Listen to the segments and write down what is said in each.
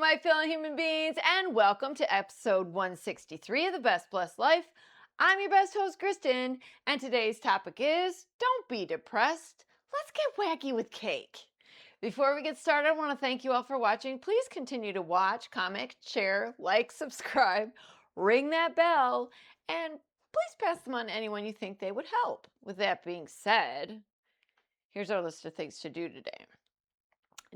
my fellow human beings, and welcome to episode 163 of The Best Blessed Life. I'm your best host, Kristen, and today's topic is don't be depressed. Let's get wacky with cake. Before we get started, I want to thank you all for watching. Please continue to watch, comment, share, like, subscribe, ring that bell, and please pass them on to anyone you think they would help. With that being said, here's our list of things to do today.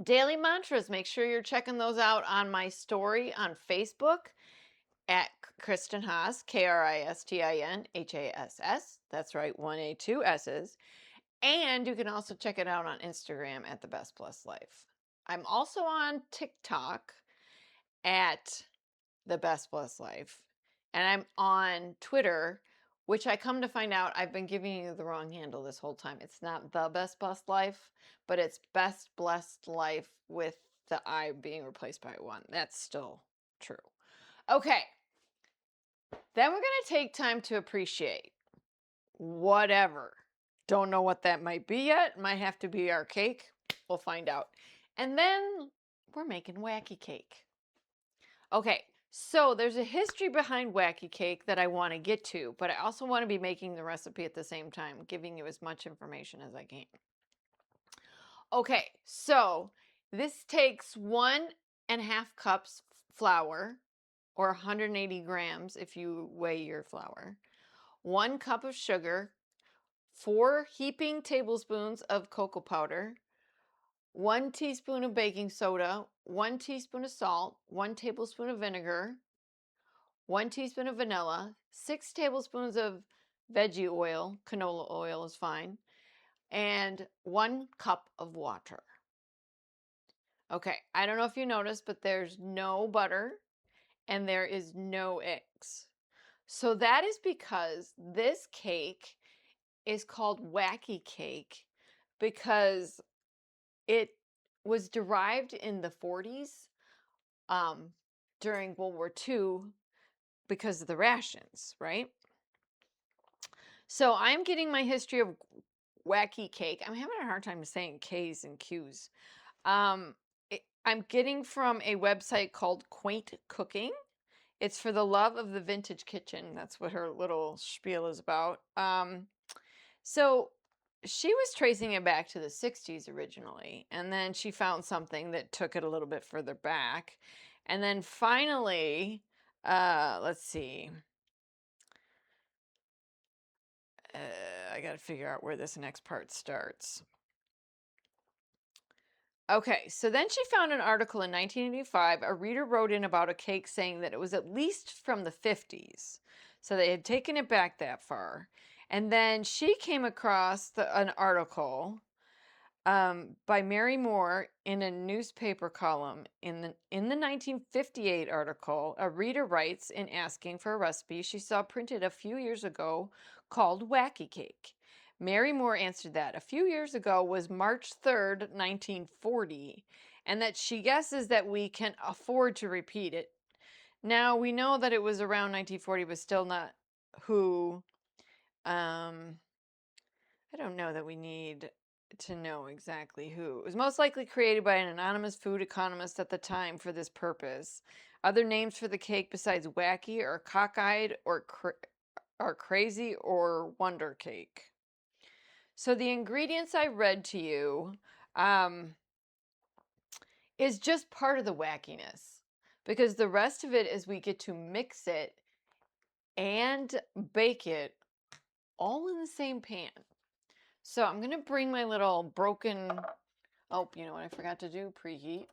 Daily mantras, make sure you're checking those out on my story on Facebook at Kristen Haas, KristinHass. That's right, 1A, 2 S's. And you can also check it out on Instagram at The Best Blessed Life. I'm also on TikTok at The Best Blessed Life. And I'm on Twitter, which I come to find out I've been giving you the wrong handle this whole time. It's not The Best Blessed Life, but it's Best Blessed Life with the I being replaced by 1. That's still true. Okay. Then we're going to take time to appreciate whatever. Don't know what that might be yet. Might have to be our cake. We'll find out. And then we're making wacky cake. Okay, so there's a history behind wacky cake that I want to get to, but I also want to be making the recipe at the same time, giving you as much information as I can. Okay, so this takes 1.5 cups flour, or 180 grams if you weigh your flour, 1 cup of sugar, 4 heaping tablespoons of cocoa powder, 1 teaspoon of baking soda, 1 teaspoon of salt, 1 tablespoon of vinegar, 1 teaspoon of vanilla, 6 tablespoons of veggie oil, canola oil is fine, and 1 cup of water. Okay, I don't know if you noticed, but there's no butter and there is no eggs. So that is because this cake is called wacky cake because it was derived in the 40s during World War II because of the rations, right? So I'm getting my history of wacky cake. I'm having a hard time saying K's and Q's. I'm getting from a website called Quaint Cooking. It's for the love of the vintage kitchen. That's what her little spiel is about. So she was tracing it back to the 60s originally, and then she found something that took it a little bit further back. And then finally, let's see. I got to figure out where this next part starts. Okay, so then she found an article in 1985. A reader wrote in about a cake saying that it was at least from the 50s. So they had taken it back that far. And then she came across an article by Mary Moore in a newspaper column. In the 1958 article, a reader writes in asking for a recipe she saw printed a few years ago called Wacky Cake. Mary Moore answered that a few years ago was March 3rd, 1940, and that she guesses that we can afford to repeat it. Now, we know that it was around 1940, but still not who. I don't know that we need to know exactly who. It was most likely created by an anonymous food economist at the time for this purpose. Other names for the cake besides wacky are cockeyed or crazy or wonder cake. So the ingredients I read to you is just part of the wackiness, because the rest of it is we get to mix it and bake it all in the same pan. So I'm going to bring my little broken, oh, you know what I forgot to do? Preheat.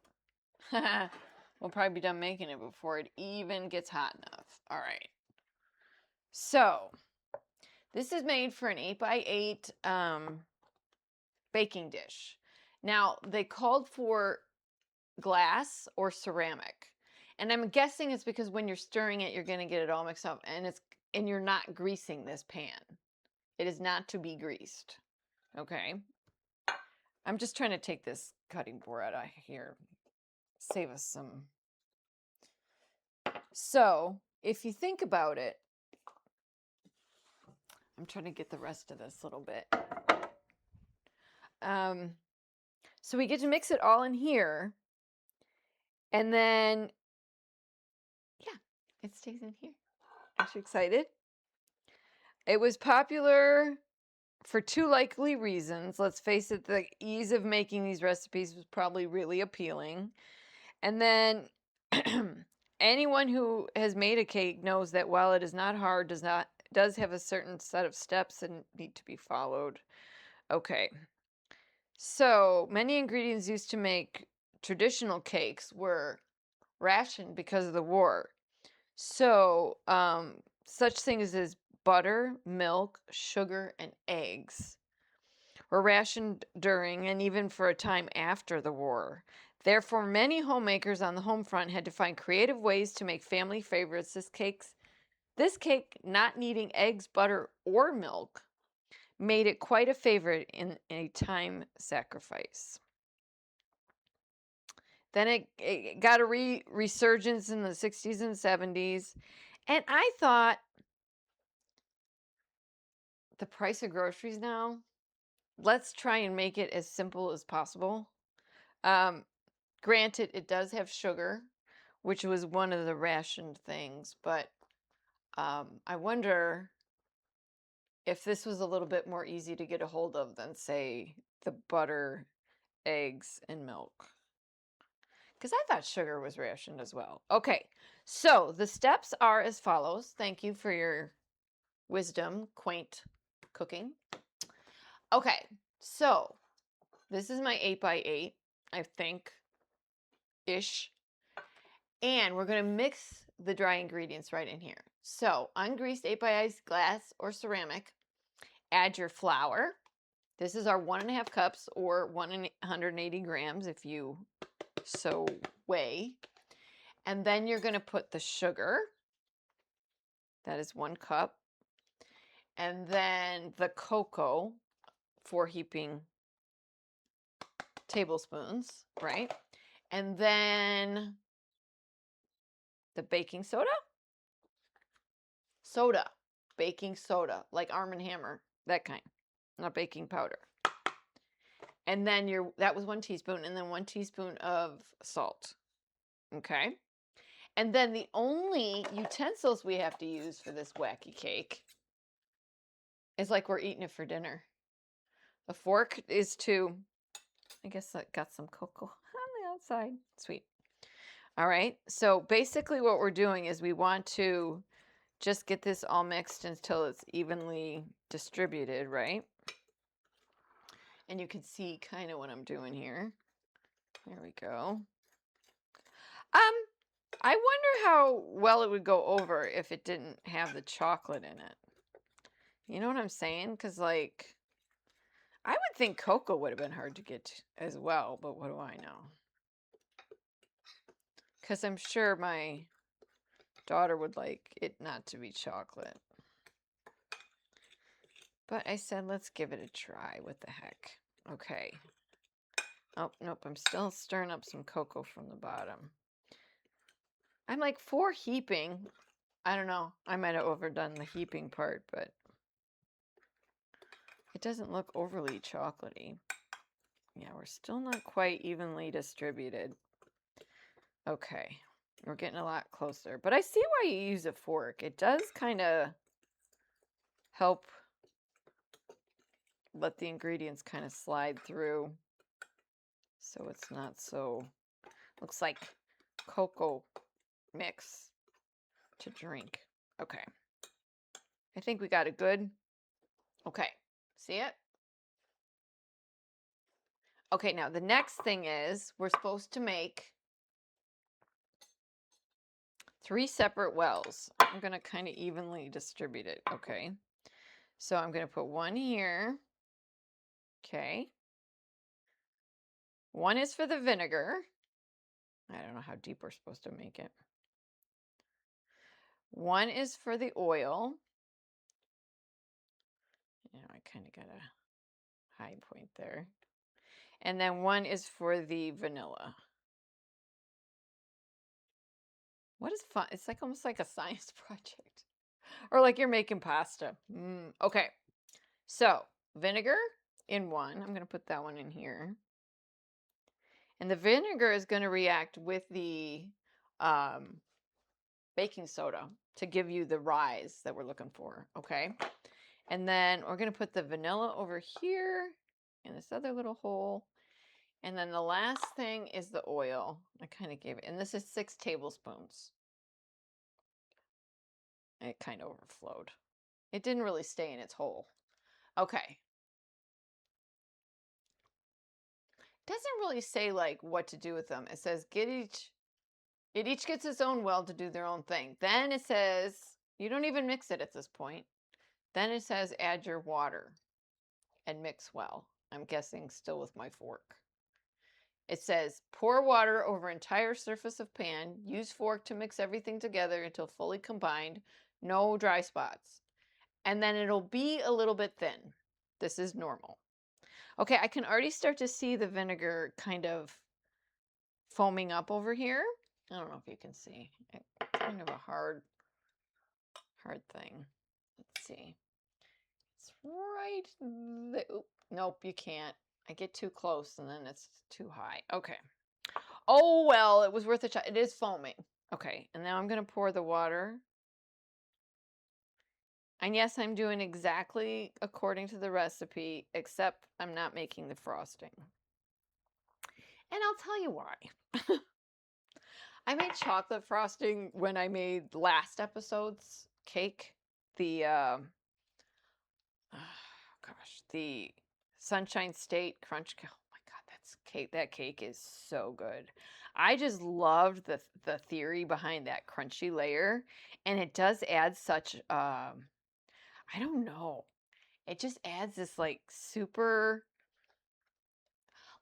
We'll probably be done making it before it even gets hot enough. All right. So this is made for an 8x8 baking dish. Now, they called for glass or ceramic. And I'm guessing it's because when you're stirring it, you're going to get it all mixed up. And you're not greasing this pan. It is not to be greased. Okay. I'm just trying to take this cutting board out of here. Save us some. So, if you think about it, I'm trying to get the rest of this little bit. So we get to mix it all in here. And then, yeah, it stays in here. Aren't you excited? It was popular for two likely reasons. Let's face it, the ease of making these recipes was probably really appealing. And then anyone who has made a cake knows that while it is not hard, does have a certain set of steps that need to be followed. Okay. So, many ingredients used to make traditional cakes were rationed because of the war. So, such things as butter, milk, sugar, and eggs were rationed during and even for a time after the war. Therefore, many homemakers on the home front had to find creative ways to make family favorites. This cake, not needing eggs, butter, or milk, made it quite a favorite in a time sacrifice. Then it got a resurgence in the 60s and 70s. And I thought, the price of groceries now, let's try and make it as simple as possible. Granted, it does have sugar, which was one of the rationed things, but I wonder if this was a little bit more easy to get a hold of than, say, the butter, eggs, and milk. Because I thought sugar was rationed as well. Okay, so the steps are as follows. Thank you for your wisdom, quaint cooking. Okay, so this is my 8x8, I think, ish. And we're going to mix the dry ingredients right in here. So, ungreased 8x8 glass or ceramic. Add your flour. This is our 1.5 cups or 180 grams if you so weigh. And then you're going to put the sugar. That is 1 cup. And then the cocoa, 4 heaping tablespoons, right? And then the baking soda. Baking soda, like Arm & Hammer, that kind, not baking powder. And then that was 1 teaspoon, and then 1 teaspoon of salt. Okay. And then the only utensils we have to use for this wacky cake is like we're eating it for dinner. The fork is I guess I got some cocoa on the outside. Sweet. All right. So basically what we're doing is we want to just get this all mixed until it's evenly distributed, right? And you can see kind of what I'm doing here. There we go. I wonder how well it would go over if it didn't have the chocolate in it. You know what I'm saying? Because, like, I would think cocoa would have been hard to get as well, but what do I know? Because I'm sure my daughter would like it not to be chocolate. But I said, let's give it a try. What the heck? Okay. Oh, nope. I'm still stirring up some cocoa from the bottom. I'm like 4 heaping. I don't know. I might have overdone the heaping part, but it doesn't look overly chocolatey. Yeah, we're still not quite evenly distributed. Okay. We're getting a lot closer. But I see why you use a fork. It does kind of help let the ingredients kind of slide through. So it's not so, looks like cocoa mix to drink. Okay. I think we got it good. Okay. See it? Okay, now the next thing is we're supposed to make 3 separate wells. I'm going to kind of evenly distribute it. Okay. So I'm going to put 1 here. Okay. 1 is for the vinegar. I don't know how deep we're supposed to make it. 1 is for the oil. You know, I kind of got a high point there. And then 1 is for the vanilla. What is fun? It's like almost like a science project. Or like you're making pasta. Okay. So, vinegar in 1. I'm going to put that one in here. And the vinegar is going to react with the um, baking soda to give you the rise that we're looking for, okay? And then we're going to put the vanilla over here in this other little hole. And then the last thing is the oil. I kind of gave it, and this is 6 tablespoons. It kind of overflowed. It didn't really stay in its hole. Okay. Doesn't really say like what to do with them. It says it each gets its own well to do their own thing. Then it says you don't even mix it at this point. Then it says add your water and mix well. I'm guessing still with my fork. It says pour water over entire surface of pan. Use fork to mix everything together until fully combined. No dry spots. And then it'll be a little bit thin. This is normal. Okay, I can already start to see the vinegar kind of foaming up over here. I don't know if you can see. It's kind of a hard thing. Let's see. It's right there. Nope, you can't. I get too close and then it's too high. Okay. Oh, well, it was worth a shot. It is foaming. Okay, and now I'm going to pour the water. And yes, I'm doing exactly according to the recipe, except I'm not making the frosting. And I'll tell you why. I made chocolate frosting when I made last episode's cake. The, the Sunshine State Crunch. Oh my God, that cake is so good. I just loved the theory behind that crunchy layer. And it does add such, I don't know. It just adds this like super,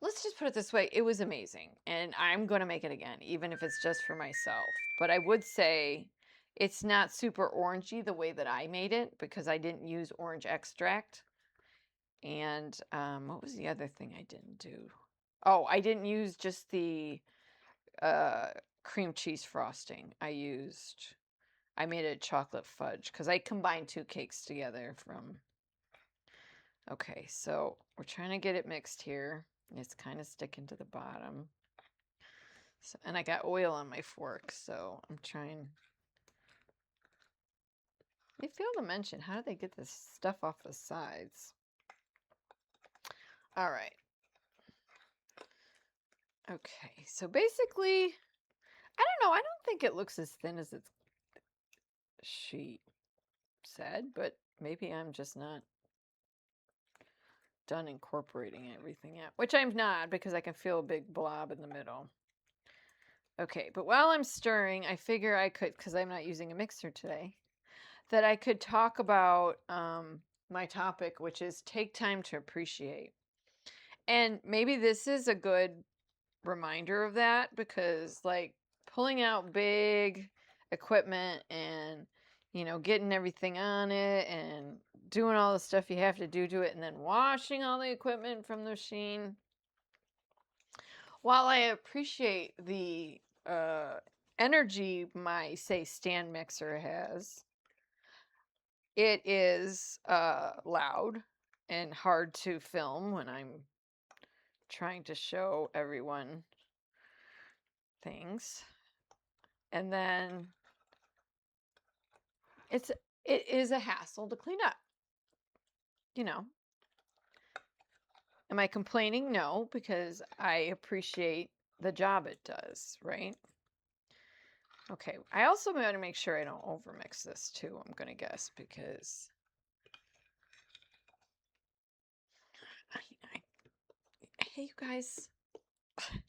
let's just put it this way, it was amazing. And I'm going to make it again, even if it's just for myself. But I would say it's not super orangey the way that I made it because I didn't use orange extract. And what was the other thing I didn't do? Oh, I didn't use just the cream cheese frosting. I made a chocolate fudge because I combined 2 cakes together from... Okay, so we're trying to get it mixed here. It's kind of sticking to the bottom. So, and I got oil on my fork, so I'm trying. They fail to mention, how do they get this stuff off the sides? All right. Okay, so basically, I don't know. I don't think it looks as thin as its sheet said, but maybe I'm just not done incorporating everything yet, which I'm not because I can feel a big blob in the middle. Okay, but while I'm stirring, I figure I could, because I'm not using a mixer today, that I could talk about my topic, which is take time to appreciate. And maybe this is a good reminder of that because, like, pulling out big equipment and, getting everything on it and doing all the stuff you have to do to it and then washing all the equipment from the machine. While I appreciate the energy my, say, stand mixer has, it is loud and hard to film when I'm trying to show everyone things. And then it is a hassle to clean up. Am I complaining? No, because I appreciate the job it does, right? Okay, I also want to make sure I don't overmix this too, I'm going to guess, because hey, you guys, this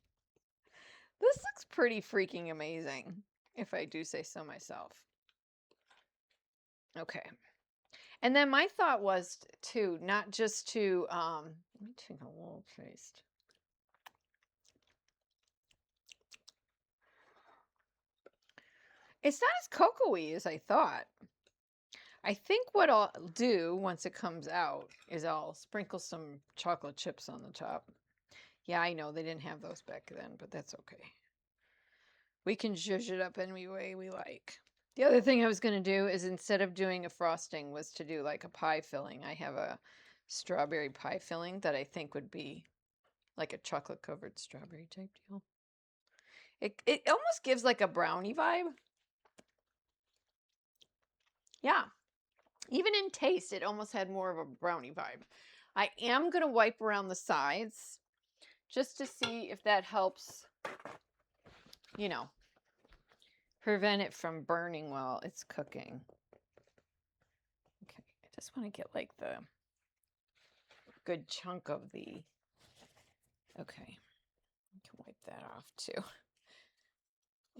looks pretty freaking amazing, if I do say so myself. Okay. And then my thought was to not just to, let me take a little taste. It's not as cocoa-y as I thought. I think what I'll do once it comes out is I'll sprinkle some chocolate chips on the top. Yeah, I know they didn't have those back then, but that's okay. We can zhuzh it up any way we like. The other thing I was going to do is instead of doing a frosting was to do like a pie filling. I have a strawberry pie filling that I think would be like a chocolate covered strawberry type deal. It almost gives like a brownie vibe. Yeah. Even in taste, it almost had more of a brownie vibe. I am going to wipe around the sides just to see if that helps, you know, prevent it from burning while it's cooking. Okay, I just want to get like the good chunk of the, okay, I can wipe that off too.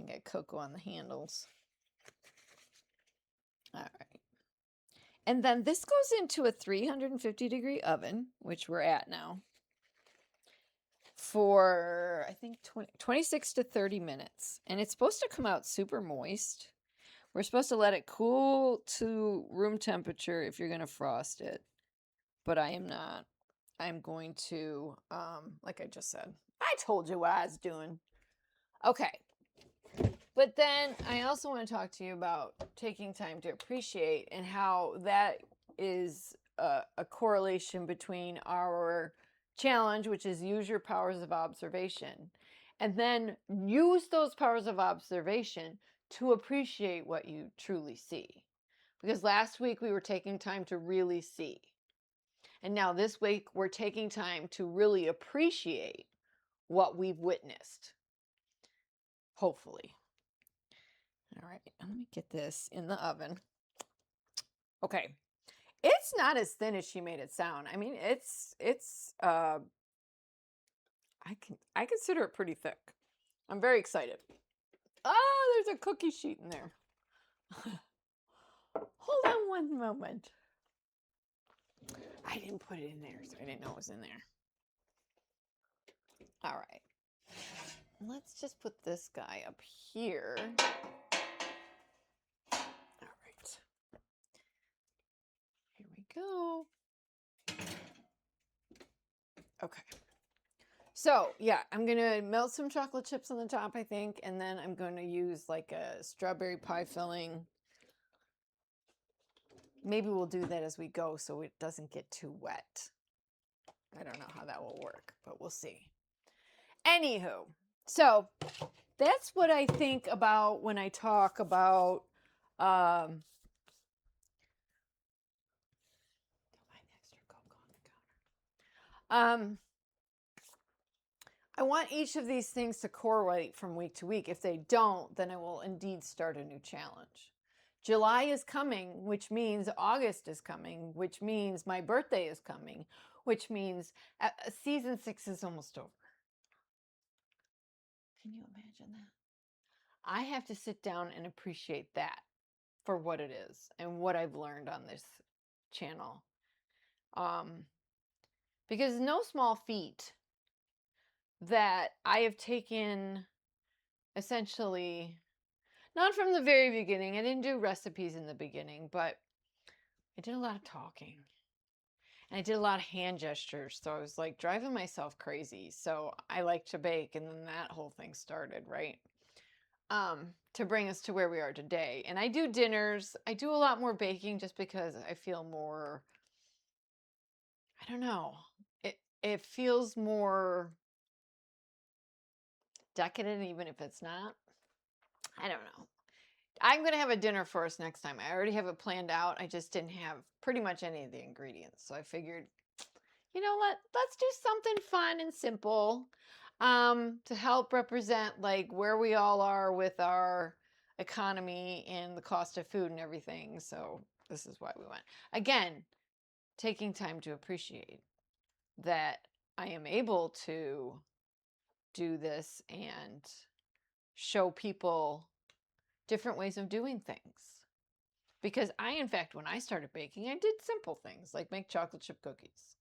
I got cocoa on the handles. All right. And then this goes into a 350-degree oven, which we're at now, for, I think, 26 to 30 minutes. And it's supposed to come out super moist. We're supposed to let it cool to room temperature if you're going to frost it. But I am not. I'm going to, like I just said, I told you what I was doing. Okay. But then I also want to talk to you about taking time to appreciate and how that is a correlation between our challenge, which is use your powers of observation, and then use those powers of observation to appreciate what you truly see. Because last week we were taking time to really see. And now this week we're taking time to really appreciate what we've witnessed. Hopefully. All right, let me get this in the oven. Okay, it's not as thin as she made it sound. I mean, I consider it pretty thick. I'm very excited. Ah, there's a cookie sheet in there. Hold on one moment. I didn't put it in there, so I didn't know it was in there. All right. Let's just put this guy up here. All right. Here we go. Okay. So, yeah, I'm going to melt some chocolate chips on the top, I think, and then I'm going to use like a strawberry pie filling. Maybe we'll do that as we go so it doesn't get too wet. I don't know how that will work, but we'll see. Anywho, so that's what I think about when I talk about I want each of these things to correlate from week to week. If they don't, then I will indeed start a new challenge. July is coming, which means August is coming, which means my birthday is coming, which means season 6 is almost over. Can you imagine that? I have to sit down and appreciate that for what it is and what I've learned on this channel. Because no small feat that I have taken essentially, not from the very beginning. I didn't do recipes in the beginning, but I did a lot of talking. And I did a lot of hand gestures. So I was like driving myself crazy. So I like to bake. And then that whole thing started, right? To bring us to where we are today. And I do dinners. I do a lot more baking just because I feel more, I don't know. It feels more decadent, even if it's not. I don't know. I'm going to have a dinner for us next time. I already have it planned out. I just didn't have pretty much any of the ingredients. So I figured, you know what? Let's do something fun and simple to help represent like where we all are with our economy and the cost of food and everything. So this is why we went. Again, taking time to appreciate that I am able to do this and show people different ways of doing things. Because in fact, when I started baking, I did simple things like make chocolate chip cookies.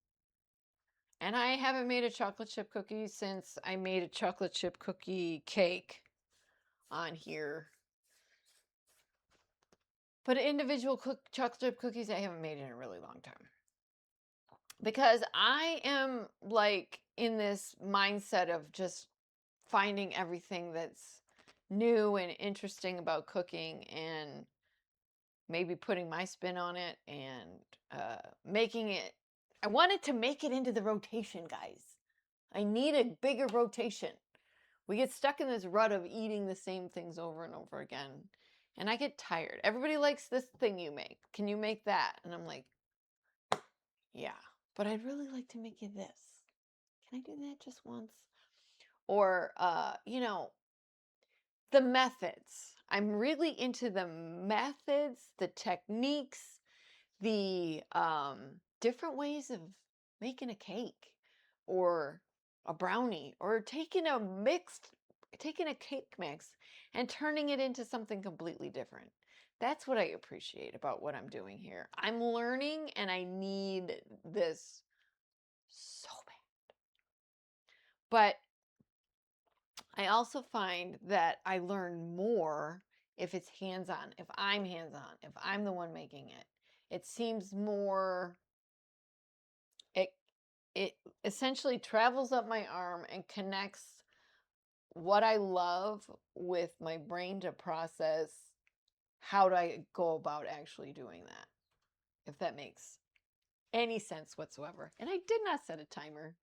And I haven't made a chocolate chip cookie since I made a chocolate chip cookie cake on here. But individual chocolate chip cookies, I haven't made in a really long time. Because I am like in this mindset of just finding everything that's new and interesting about cooking and maybe putting my spin on it and making it. I wanted to make it into the rotation, guys. I need a bigger rotation. We get stuck in this rut of eating the same things over and over again. And I get tired. Everybody likes this thing you make. Can you make that? And I'm like, yeah, but I'd really like to make you this. Can I do that just once? Or, the methods. I'm really into the methods, the techniques, the different ways of making a cake or a brownie, or taking a cake mix and turning it into something completely different. That's what I appreciate about what I'm doing here. I'm learning and I need this so bad. But I also find that I learn more if it's hands-on, if I'm hands-on, if I'm the one making it. It seems more, it it essentially travels up my arm and connects what I love with my brain to process how do I go about actually doing that, if that makes any sense whatsoever. And I did not set a timer.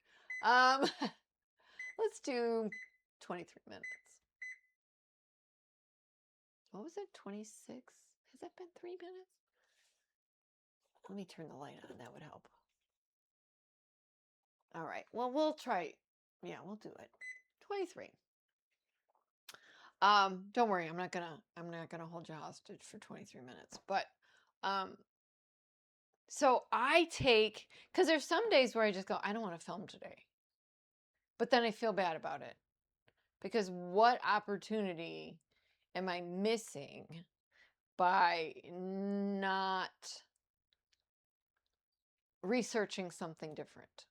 Let's do 23 minutes. What was it? 26? Has that been 3 minutes? Let me turn the light on. That would help. All right. Well, we'll try. Yeah, we'll do it. 23. Don't worry. I'm not gonna hold you hostage for 23 minutes. But so I take, because there's some days where I just go, I don't want to film today. But then I feel bad about it. Because what opportunity am I missing by not researching something different?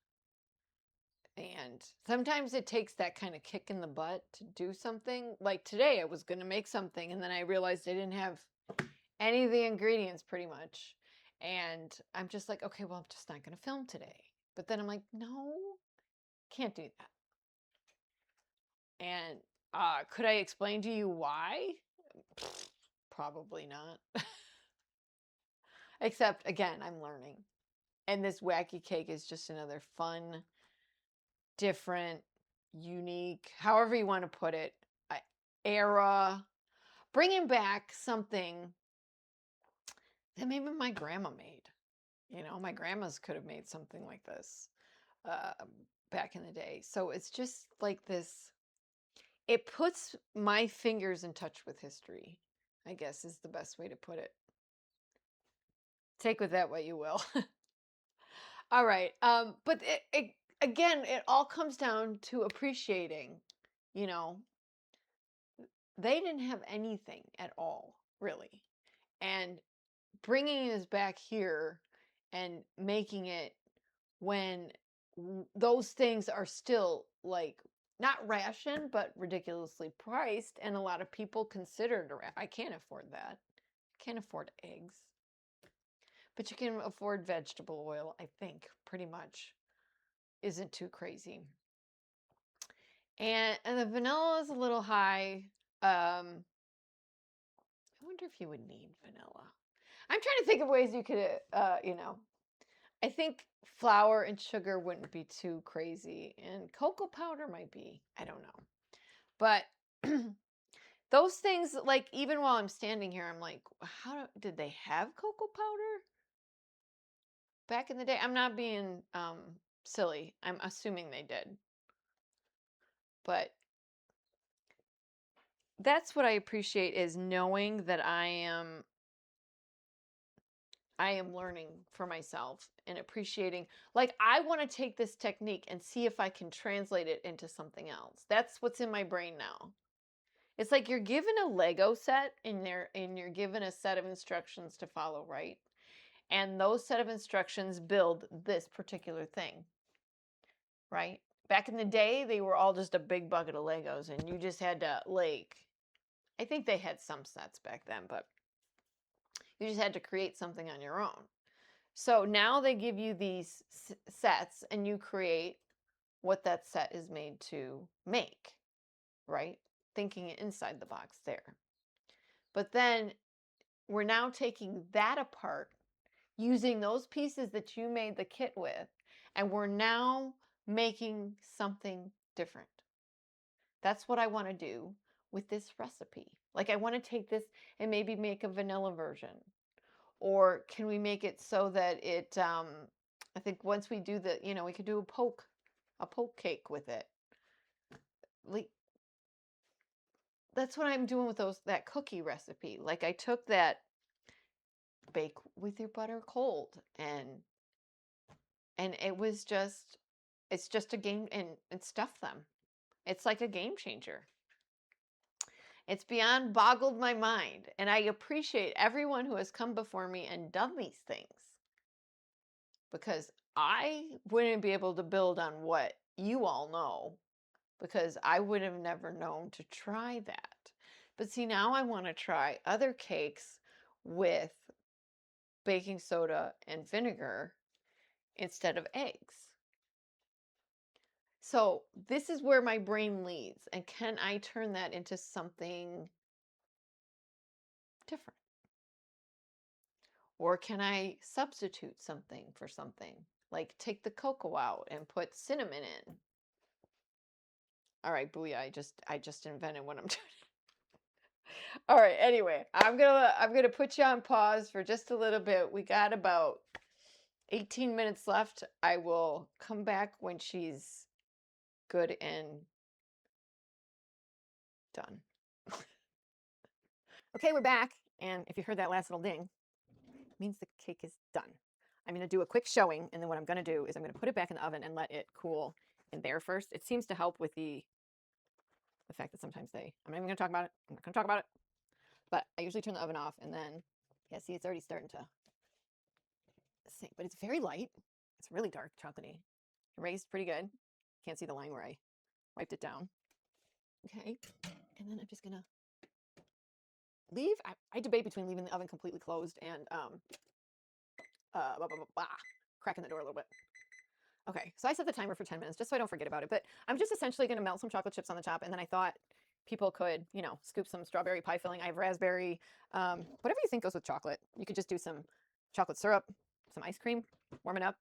And sometimes it takes that kind of kick in the butt to do something. Like today, I was going to make something, and then I realized I didn't have any of the ingredients pretty much. And I'm just like, okay, well, I'm just not going to film today. But then I'm like, no, can't do that. And could I explain to you why? Probably not. Except, again, I'm learning. And this wacky cake is just another fun, different, unique, however you want to put it, era, bringing back something that maybe my grandma made. My grandmas could have made something like this back in the day. So it's just like this, it puts my fingers in touch with history, I guess is the best way to put it. Take with that what you will. All right. But again, it all comes down to appreciating, you know, they didn't have anything at all, really. And bringing us back here and making it when those things are still like not ration, but ridiculously priced. And a lot of people consider it I can't afford that. I can't afford eggs. But you can afford vegetable oil, I think, pretty much. Isn't too crazy. And the vanilla is a little high. I wonder if you would need vanilla. I'm trying to think of ways you could, I think flour and sugar wouldn't be too crazy, and cocoa powder might be. I don't know. But those things, like, even while I'm standing here, I'm like, did they have cocoa powder back in the day? I'm not being silly. I'm assuming they did. But that's what I appreciate, is knowing that I am learning for myself and appreciating, like, I want to take this technique and see if I can translate it into something else. That's what's in my brain now. It's like you're given a Lego set and you're given a set of instructions to follow, right? And those set of instructions build this particular thing, right? Back in the day, they were all just a big bucket of Legos, and you just had to, like, I think they had some sets back then, but you just had to create something on your own. So now they give you these sets and you create what that set is made to make, right? Thinking inside the box there. But then we're now taking that apart, using those pieces that you made the kit with, and we're now making something different. That's what I want to do with this recipe. Like, I want to take this and maybe make a vanilla version. Or can we make it so that it, I think once we do the, we could do a poke cake with it. Like, that's what I'm doing with that cookie recipe. Like, I took that bake with your butter cold, and it's just a game, and stuff them. It's like a game changer. It's beyond boggled my mind, and I appreciate everyone who has come before me and done these things, because I wouldn't be able to build on what you all know, because I would have never known to try that. But see, now I want to try other cakes with baking soda and vinegar instead of eggs. So this is where my brain leads. And can I turn that into something different? Or can I substitute something for something? Like take the cocoa out and put cinnamon in. All right, booyah, I just invented what I'm doing. All right, anyway, I'm gonna put you on pause for just a little bit. We got about 18 minutes left. I will come back when she's good and done. Okay, we're back. And if you heard that last little ding, it means the cake is done. I'm going to do a quick showing, and then what I'm going to do is I'm going to put it back in the oven and let it cool in there first. It seems to help with the fact that sometimes I'm not even going to talk about it. I'm not going to talk about it. But I usually turn the oven off, and then, yeah, see, it's already starting to sink. But it's very light. It's really dark, chocolatey. Raised pretty good. Can't see the line where I wiped it down. Okay, and then I'm just going to leave. I debate between leaving the oven completely closed and cracking the door a little bit. Okay, so I set the timer for 10 minutes just so I don't forget about it. But I'm just essentially going to melt some chocolate chips on the top. And then I thought people could, scoop some strawberry pie filling. I have raspberry, whatever you think goes with chocolate. You could just do some chocolate syrup, some ice cream, warm it up,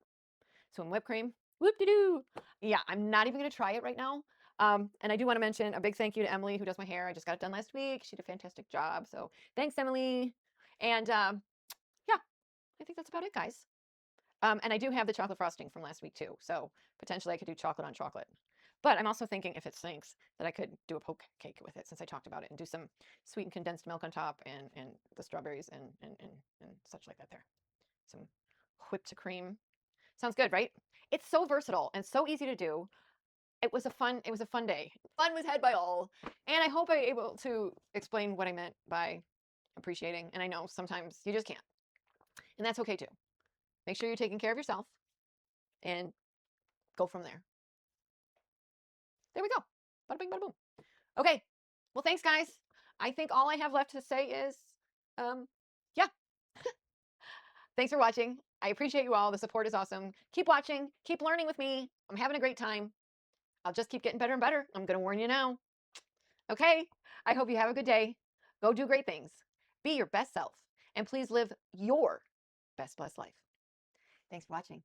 some whipped cream. Whoop-de-doo. Yeah, I'm not even going to try it right now. And I do want to mention a big thank you to Emily, who does my hair. I just got it done last week. She did a fantastic job. So thanks, Emily. And yeah, I think that's about it, guys. And I do have the chocolate frosting from last week too. So potentially I could do chocolate on chocolate. But I'm also thinking if it sinks that I could do a poke cake with it, since I talked about it, and do some sweetened condensed milk on top, and the strawberries and such like that there. Some whipped cream. Sounds good, right? It's so versatile and so easy to do. It was a fun day. Fun was had by all. And I hope I'm able to explain what I meant by appreciating. And I know sometimes you just can't. And that's okay too. Make sure you're taking care of yourself and go from there. There we go. Bada bing, bada boom. Okay. Well, thanks, guys. I think all I have left to say is, yeah. Thanks for watching. I appreciate you all. The support is awesome. Keep watching. Keep learning with me. I'm having a great time. I'll just keep getting better and better. I'm going to warn you now. Okay. I hope you have a good day. Go do great things. Be your best self. And please live your best blessed life. Thanks for watching.